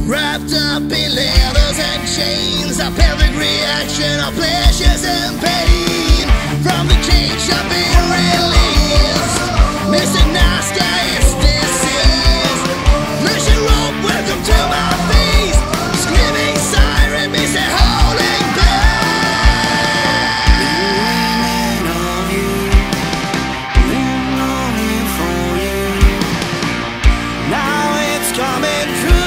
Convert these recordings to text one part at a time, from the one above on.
Wrapped up in letters and chains, a perfect reaction of pleasures and pain. From the cage I've been released. Mr. Nice Guy is deceased. Mission rope, welcome to my face. Screaming siren, Mr. Holding back. Leaning on you, longing for you. Now it's coming true.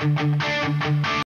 Screamin.